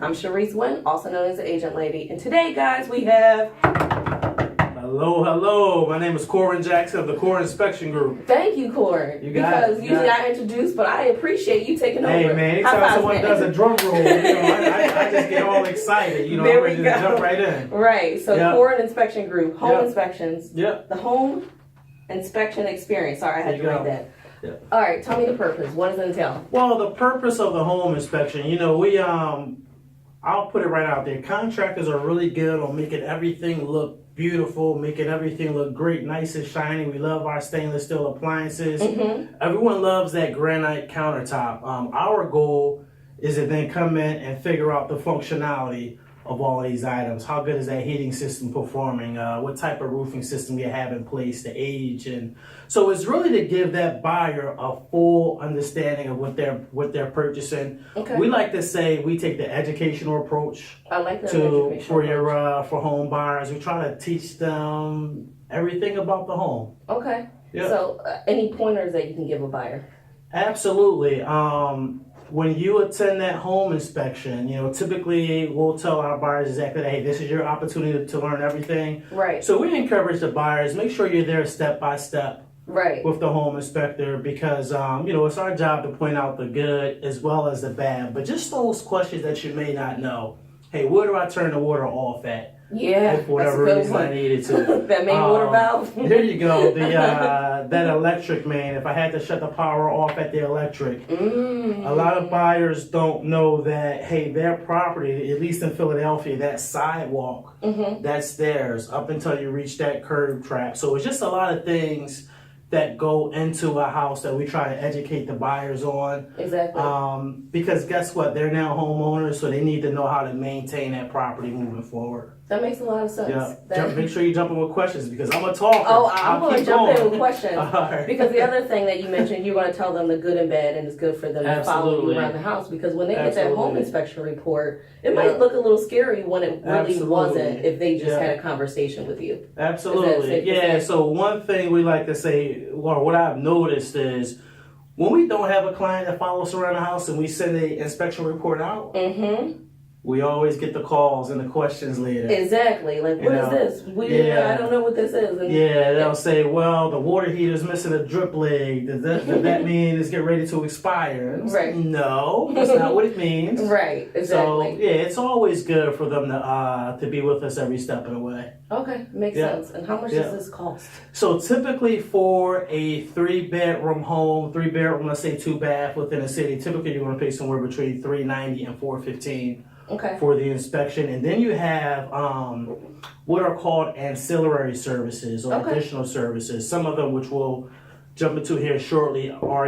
I'm Sharice Wynn, also known as the Agent Lady. And today, guys, we have... Hello. My name is Corwin Jackson of the Core Inspection Group. Thank you, Corwin. Because usually I introduce, but I appreciate you taking over. Hey, man, anytime someone does a drum roll, I just get all excited. I'm ready to jump right in. Right. So, Corwin Inspection Group, home inspections. Yep. The home inspection experience. Sorry, I had to write that. Yep. All right, tell me the purpose. What does it entail? Well, the purpose of the home inspection, I'll put it right out there. Contractors are really good on making everything look beautiful, making everything look great, nice and shiny. We love our stainless steel appliances. Mm-hmm. Everyone loves that granite countertop. Our goal is to then come in and figure out the functionality of all of these items. How good is that heating system performing? What type of roofing system you have in place, the age, and so it's really to give that buyer a full understanding of what they're purchasing. Okay. We like to say we take the educational approach. I like that for home buyers. We try to teach them everything about the home. Okay. Yep. So any pointers that you can give a buyer? Absolutely. When you attend that home inspection, typically we'll tell our buyers exactly, hey, this is your opportunity to learn everything. Right. So we encourage the buyers, make sure you're there step by step. Right. With the home inspector, because it's our job to point out the good as well as the bad, but just those questions that you may not know. Hey, where do I turn the water off at? Yeah, if for whatever reason I needed to. That main water valve. There you go. That electric main. If I had to shut the power off at the electric, a lot of buyers don't know that. Hey, their property, at least in Philadelphia, that sidewalk, that's theirs up until you reach that curb trap. So it's just a lot of things that go into a house that we try to educate the buyers on. Exactly. Because guess what? They're now homeowners, so they need to know how to maintain that property moving forward. That makes a lot of sense. Yeah. Make sure you jump in with questions because I'm a talker. Oh, I'm going to jump in with questions. Right. Because the other thing that you mentioned, you're going to tell them the good and bad, and it's good for them to follow you around the house. Because when they get that home inspection report, it might look a little scary when it really wasn't if they just had a conversation with you. Absolutely. Yeah, so one thing we like to say, or what I've noticed is, when we don't have a client that follows us around the house and we send an inspection report out, we always get the calls and the questions later. Exactly. Like, what is this? I don't know what this is. And they'll say, well, the water heater's missing a drip leg. Does that mean it's getting ready to expire? Right. No, that's not what it means. Right, exactly. So, it's always good for them to be with us every step of the way. Okay, makes sense. And how much does this cost? So typically for a 3-bedroom home, let's say 2-bath within a city, typically you're going to pay somewhere between $390 and $415. Okay. For the inspection, and then you have what are called ancillary services or additional services. Some of them, which we'll jump into here shortly, are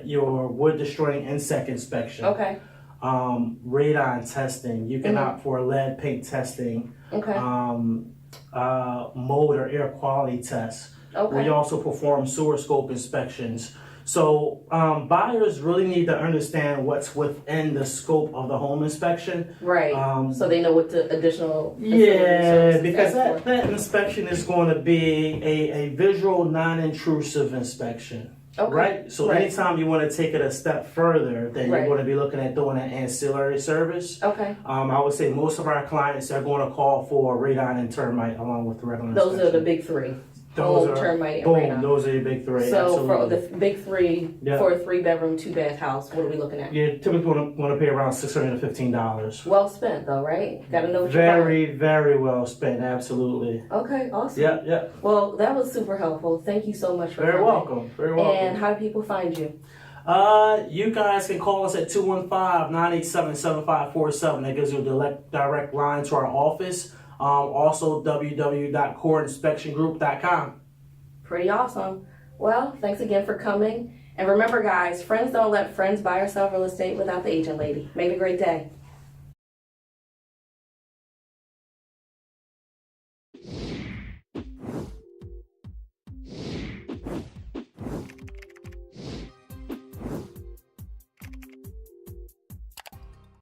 your wood destroying insect inspection. Okay. Radon testing. You can opt for lead paint testing. Okay. Mold or air quality tests. Okay. We also perform sewer scope inspections. So buyers really need to understand what's within the scope of the home inspection. Right. So they know what the additional because that inspection is going to be a visual, non-intrusive inspection. Okay. Right? So anytime you want to take it a step further, then you're going to be looking at doing an ancillary service. Okay. I would say most of our clients are going to call for radon and termite along with the regular inspection. Those are the big three. Termite, and radon. Those are your big three. So absolutely. for the big three, for a 3-bedroom, 2-bath house, what are we looking at? You typically want to pay around $615. Well spent, though, right? Got to know what you're buying. Very well spent. Absolutely. Okay, awesome. Yeah. Well, that was super helpful. Thank you so much for Very welcome. And how do people find you? You guys can call us at 215-987-7547. That gives you a direct line to our office. Also, www.coreinspectiongroup.com. Pretty awesome. Well, thanks again for coming. And remember, guys, friends don't let friends buy or sell real estate without the agent lady. Make it a great day.